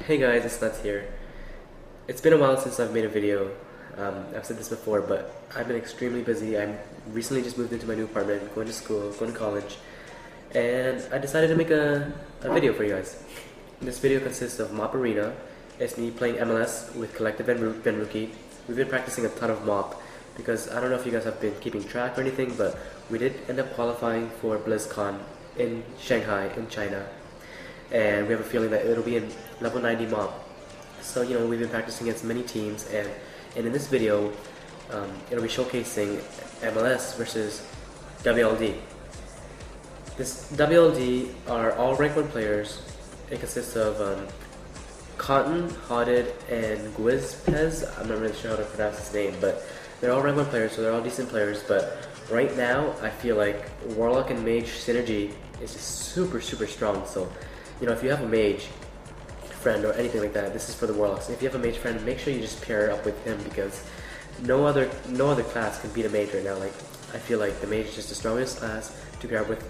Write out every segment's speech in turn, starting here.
Hey guys, it's Snutz here. It's been a while since I've made a video. I've said this before, but I've been extremely busy. I recently just moved into my new apartment, going to school, going to college, and I decided to make a video for you guys. This video consists of MoP Arena. It's me playing MLS with Collective and Rookie. We've been practicing a ton of MoP because I don't know if you guys have been keeping track or anything, but we did end up qualifying for BlizzCon in Shanghai, in China. And we have a feeling that it'll be in level 90 MoP. So, we've been practicing against many teams, and in this video, it'll be showcasing MLS versus WLD. This WLD are all rank 1 players. It consists of Cotton, Hodded, and Guizpez. I'm not really sure how to pronounce his name, but they're all rank 1 players, so they're all decent players. But right now, I feel like Warlock and Mage synergy is just super strong. So, if you have a Mage friend or anything like that, this is for the Warlocks. If you have a Mage friend, make sure you just pair up with him, because no other class can beat a Mage right now. Like, I feel like the Mage is just the strongest class to pair up with.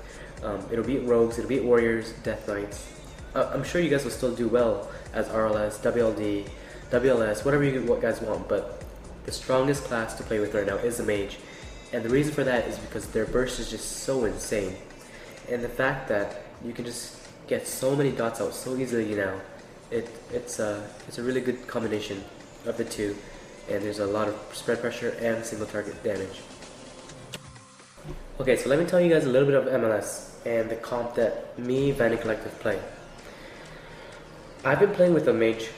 It'll beat Rogues, it'll beat Warriors, Death Knights. I'm sure you guys will still do well as RLS, WLD, WLS, whatever you guys want, but the strongest class to play with right now is the Mage. And the reason for that is because their burst is just so insane. And the fact that you can just get so many dots out so easily now, it's a really good combination of the two, and there's a lot of spread pressure and single target damage. Okay, so let me tell you guys a little bit of MLS and the comp that me, Van and Collective play. I've been playing with a Mage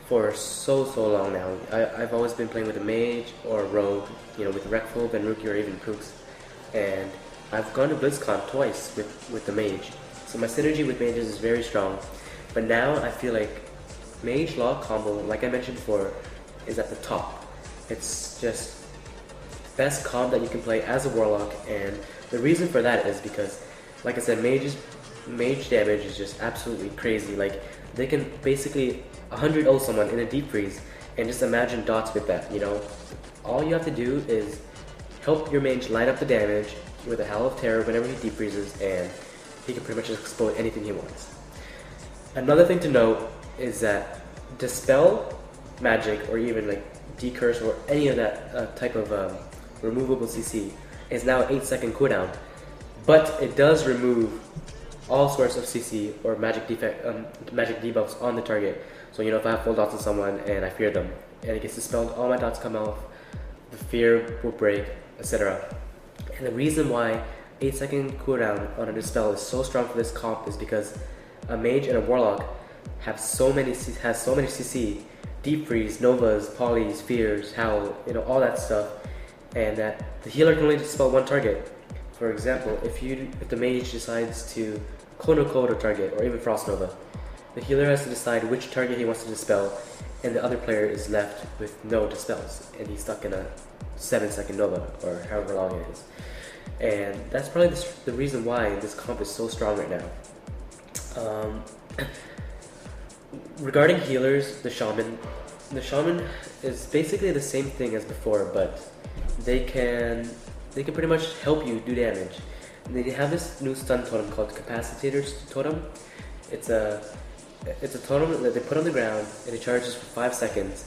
for so long now. I've always been playing with a Mage or a Rogue, with Rekful, Ben Rookie, or even Pooks. And I've gone to BlizzCon twice with the Mage. So my synergy with Mages is very strong. But now I feel like Mage Law combo, like I mentioned before, is at the top. It's just the best comp that you can play as a Warlock, and the reason for that is because, like I said, Mage damage is just absolutely crazy. Like, they can basically 100-0 someone in a deep freeze, and just imagine dots with that, All you have to do is help your Mage line up the damage with a Howl of Terror whenever he deep freezes, and he can pretty much explode anything he wants. Another thing to note is that Dispel magic, or even like Decurse, or any of that type of removable CC, is now an 8-second cooldown, but it does remove all sorts of CC or magic debuffs on the target. So if I have full dots on someone and I fear them, and it gets dispelled, all my dots come off, the fear will break, etc. And the reason why 8-second cooldown on a Dispel is so strong for this comp is because a Mage and a Warlock has so many CC, Deep Freeze, Novas, Polys, Fears, Howl, all that stuff, and that the healer can only dispel one target. For example, if the Mage decides to Code a target, or even Frost Nova, the healer has to decide which target he wants to dispel, and the other player is left with no dispels, and he's stuck in a 7-second Nova, or however long it is. And that's probably the reason why this comp is so strong right now. Regarding healers, the Shaman is basically the same thing as before, but they can pretty much help you do damage. They have this new stun totem called Capacitator Totem. It's a totem that they put on the ground, and it charges for 5 seconds.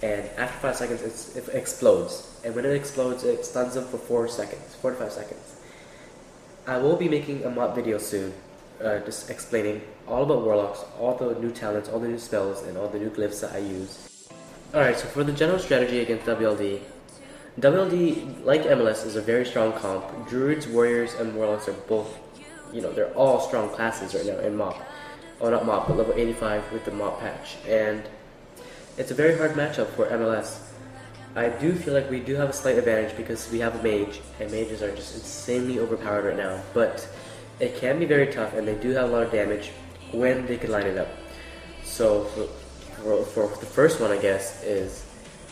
And after 5 seconds, it explodes. And when it explodes, it stuns them for 4 to 5 seconds. I will be making a MoP video soon, just explaining all about Warlocks, all the new talents, all the new spells, and all the new glyphs that I use. Alright, so for the general strategy against WLD, like MLS, is a very strong comp. Druids, Warriors, and Warlocks are both, they're all strong classes right now in MoP. Oh, not MoP, but level 85 with the MoP patch. And it's a very hard matchup for MLS. I do feel like we do have a slight advantage because we have a Mage, and Mages are just insanely overpowered right now. But it can be very tough, and they do have a lot of damage when they can line it up. So for the first one, I guess, is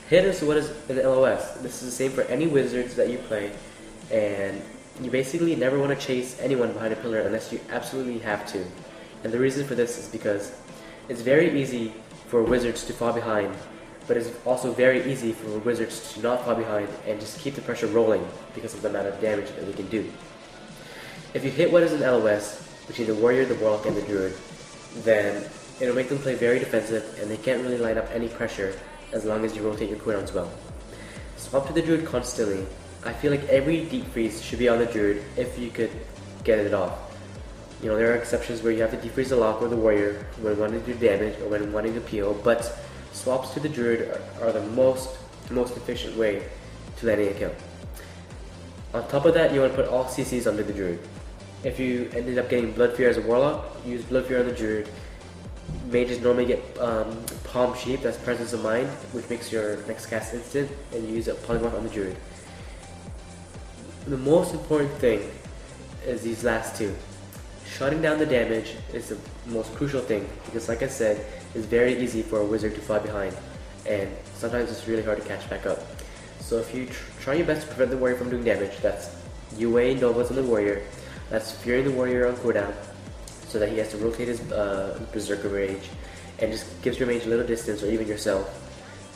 hit us what is an LOS. This is the same for any wizards that you play, and you basically never want to chase anyone behind a pillar unless you absolutely have to. And the reason for this is because it's very easy for wizards to fall behind, but it's also very easy for wizards to not fall behind and just keep the pressure rolling because of the amount of damage that they can do. If you hit what is an LOS, between the Warrior, the Warlock, and the Druid, then It'll make them play very defensive, and they can't really line up any pressure as long as you rotate your cooldowns well. Swap to the Druid constantly. I feel like every deep freeze should be on the Druid if you could get it off. You know, there are exceptions where you have to defreeze the lock or the warrior when wanting to do damage or when wanting to peel, but swaps to the Druid are the most efficient way to landing a kill. On top of that, you want to put all CCs under the Druid. If you ended up getting Blood Fear as a Warlock, use Blood Fear on the Druid. Mages normally get Palm Sheep, that's Presence of Mind, which makes your next cast instant, and you use a Polymorph on the Druid. The most important thing is these last two. Shutting down the damage is the most crucial thing, because like I said, it's very easy for a wizard to fly behind, and sometimes it's really hard to catch back up. So if you try your best to prevent the warrior from doing damage, that's UA Novas on the warrior, that's fearing the warrior on cooldown, so that he has to rotate his Berserker Rage, and just gives your mage a little distance, or even yourself.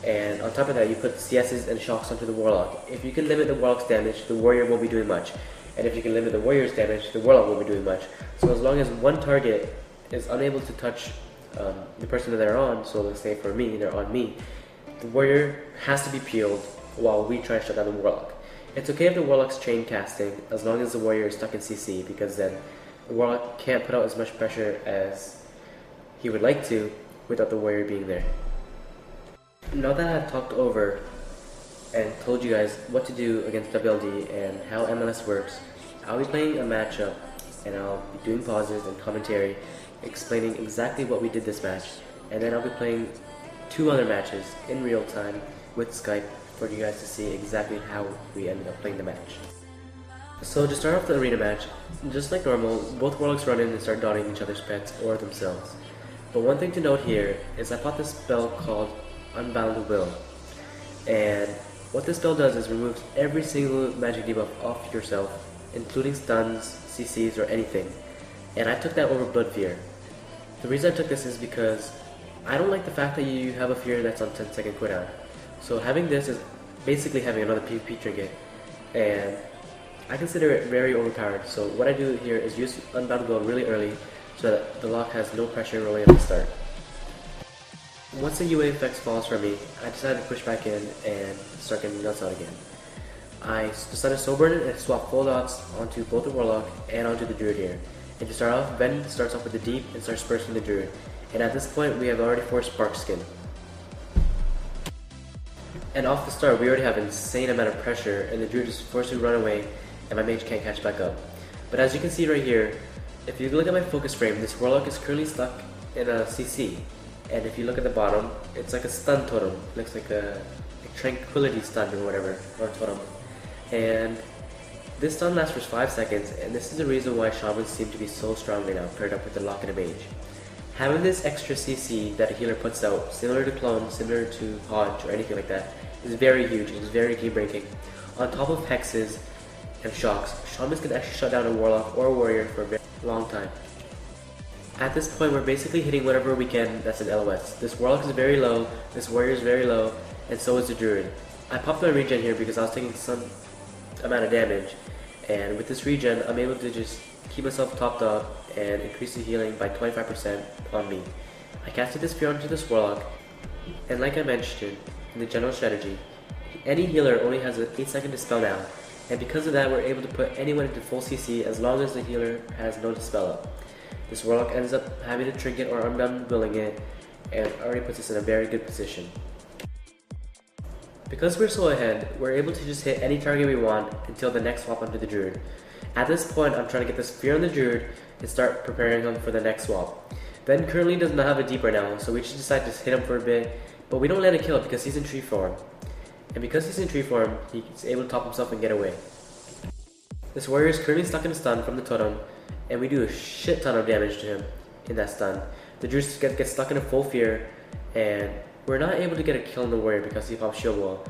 And on top of that, you put CSs and shocks onto the Warlock. If you can limit the Warlock's damage, the warrior won't be doing much. And if you can limit the warrior's damage, the Warlock won't be doing much. So as long as one target is unable to touch the person that they're on, so let's say for me, they're on me, the warrior has to be peeled while we try to shut down the Warlock. It's okay if the Warlock's chain casting, as long as the warrior is stuck in CC, because then the Warlock can't put out as much pressure as he would like to without the warrior being there. Now that I've talked over and told you guys what to do against WLD and how MLS works, I'll be playing a matchup and I'll be doing pauses and commentary explaining exactly what we did this match, and then I'll be playing 2 other matches in real time with Skype for you guys to see exactly how we ended up playing the match. So to start off the arena match, just like normal, both Warlocks run in and start dotting each other's pets or themselves. But one thing to note here is I bought this spell called Unbound Will, and what this spell does is removes every single magic debuff off yourself, including stuns, CCs, or anything, and I took that over Blood Fear. The reason I took this is because I don't like the fact that you have a fear that's on 10-second cooldown. So having this is basically having another PvP trinket, and I consider it very overpowered. So what I do here is use Unbound Will really early so that the lock has no pressure rolling at the start. Once the UA effects falls from me, I decided to push back in and start getting nuts out again. I decided to sober in and swap full dots onto both the Warlock and onto the Druid here. And to start off, Ben starts off with the Deep and starts bursting the Druid. And at this point, we have already forced Spark Skin. And off the start, we already have an insane amount of pressure, and the Druid is forced to run away, and my mage can't catch back up. But as you can see right here, if you look at my focus frame, this Warlock is currently stuck in a CC. And if you look at the bottom, it's like a stun totem. It looks like a tranquility stun or whatever, or totem. And this stun lasts for 5 seconds, and this is the reason why Shamans seem to be so strong right now, paired up with the Lock and a Mage. Having this extra CC that a healer puts out, similar to Clone, similar to Hodge, or anything like that, is very huge. It is very game breaking. On top of hexes and shocks, Shamans can actually shut down a Warlock or a Warrior for a very long time. At this point, we're basically hitting whatever we can that's an LOS. This Warlock is very low, this Warrior is very low, and so is the Druid. I popped my regen here because I was taking some amount of damage, and with this regen, I'm able to just keep myself topped up and increase the healing by 25% on me. I casted this fear onto this Warlock, and like I mentioned in the general strategy, any healer only has an 8-second dispel now, and because of that, we're able to put anyone into full CC as long as the healer has no dispel up. This Warlock ends up having a trinket or Unbound Willing it, and already puts us in a very good position. Because we're so ahead, we're able to just hit any target we want until the next swap onto the Druid. At this point, I'm trying to get this fear on the Druid and start preparing him for the next swap. Ben currently does not have a deep right now, so we just decide to hit him for a bit, but we don't let it kill because he's in tree form. And because he's in tree form, he's able to top himself and get away. This warrior is currently stuck in a stun from the totem, and we do a shit ton of damage to him in that stun. The Druid gets stuck in a full fear, and we're not able to get a kill on the warrior because he pops shield wall.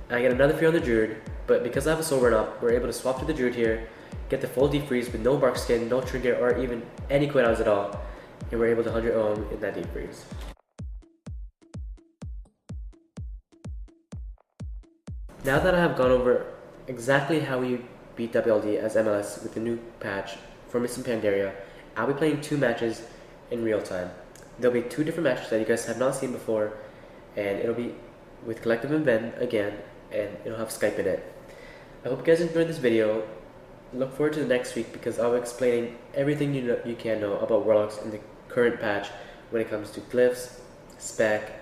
I get another fear on the Druid, but because I have a sober up, we're able to swap to the Druid here, get the full deep freeze with no bark skin, no trinket, or even any cooldowns at all, and we're able to 100 ohm in that deep freeze. Now that I have gone over exactly how we beat WLD as MLS with the new patch for Mists in Pandaria, I'll be playing 2 matches in real time. there'll be 2 different matches that you guys have not seen before, and it'll be with Collective and Ben again, and it'll have Skype in it. I hope you guys enjoyed this video. Look forward to the next week because I'll be explaining everything you can know about Warlocks in the current patch when it comes to glyphs, spec,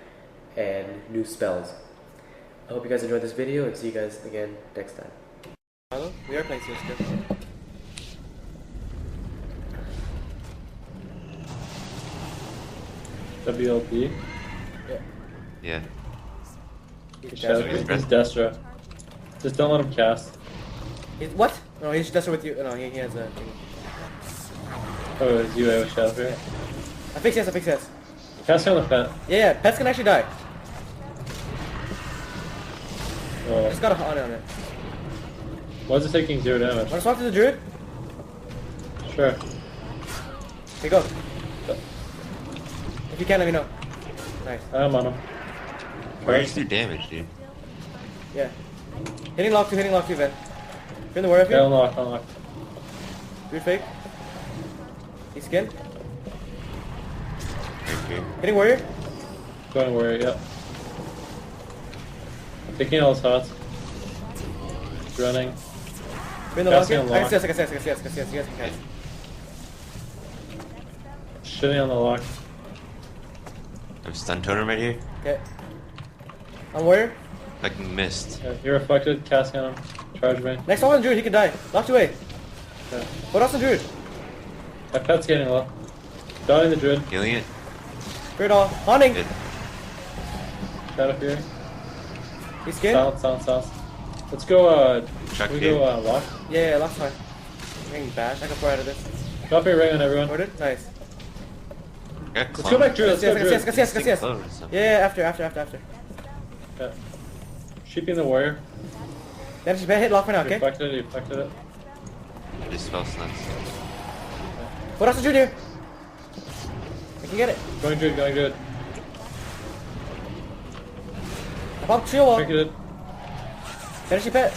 and new spells. I hope you guys enjoyed this video and see you guys again next time. Hello, we are playing Snutz. WLD? Yeah. He's Destra. Just don't let him cast. What? No, he's Destra with you. No, he has a thing. Oh, it's UA with Shadow here? I fix yes. Cast on the pet. Yeah, pets can actually die. Oh. I just got a on it. Why is it taking 0 damage? Wanna swap to the druid? Sure. Here you go. If you can, let me know. Nice. I'm on him. Where you do damage, dude? Yeah. Hitting lock 2, Ben. You're in the warrior Yeah, field? unlock. Druid fake. He's skin. Okay. Hitting warrior. Going warrior, yep. Taking all his hots. Running. You're in the lock Casting here? on I lock. can see us. You guys can cast. Shitting on the lock. I'm stun totem right here. Okay. On warrior. Like missed. Yeah, you're reflected, casting on him. Charge me. Next one on druid, he can die. Locked away. Yeah. What else on druid? My pet's getting low. Dotting the druid. Healing it. Druid all. Haunting. Good. Shadow Fury. He's skin. Silence. Let's go, Chuck can we here. go, lock? Yeah, lock's fine. Ring bash. I can pour out of this. Drop your ring on everyone. Ordered? Nice. Let's go back druid, let's go druid. Yes. Yeah, after. Yeah. Sheeping the warrior. Then she's hit lock for now, You okay? reflected it. This spell Snutz. What else is druid here? I can get it. Going druid. I popped shield wall. Trinketed. Finish your pet.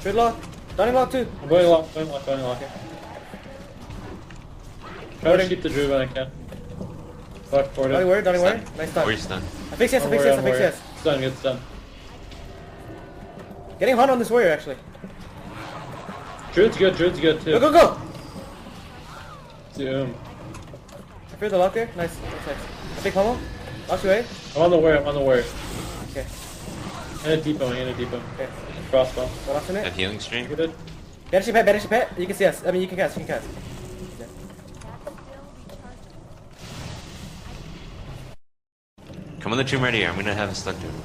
Druid lock. Donning lock too. I'm going lock. Try to keep the druid when I can. Lock forward. Donning word. Stun. Nice stun. Warrior stun. I fix yes. It's done, it's done. Getting hot on this warrior actually. Druid's good too. Go! Zoom. I fear the lock there. Nice. I take homo. Lock away. I'm on the warrior. Okay. And a depot. Okay. Crossbow. What else in Have it? healing stream. Good. Banish your pet. You can see us. I mean, you can cast. Yeah. Come on the tomb right here. I'm gonna have a stun totem.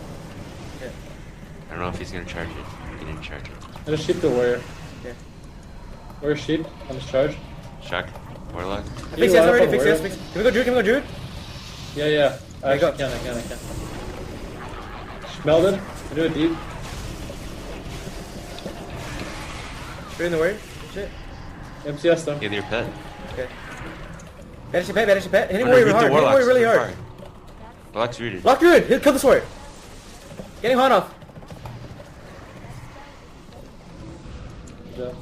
Okay. I don't know if he's gonna charge it. He didn't charge it. I just sheep the warrior. Okay. Warrior sheep. On his charge. Shock. Warlock. I fix yes already. Fix yes. Can we go druid? Yeah. I go. can. Melded. I do it deep. Druid in the warrior. Shit. MCS them. Heal your pet. Okay. Banish your pet. Hitting I'm gonna warrior root the hard. Hitting warlocks warrior really hard. Warlock's rooted. Lock druid. He'll kill this warrior. Getting hot off. Yeah.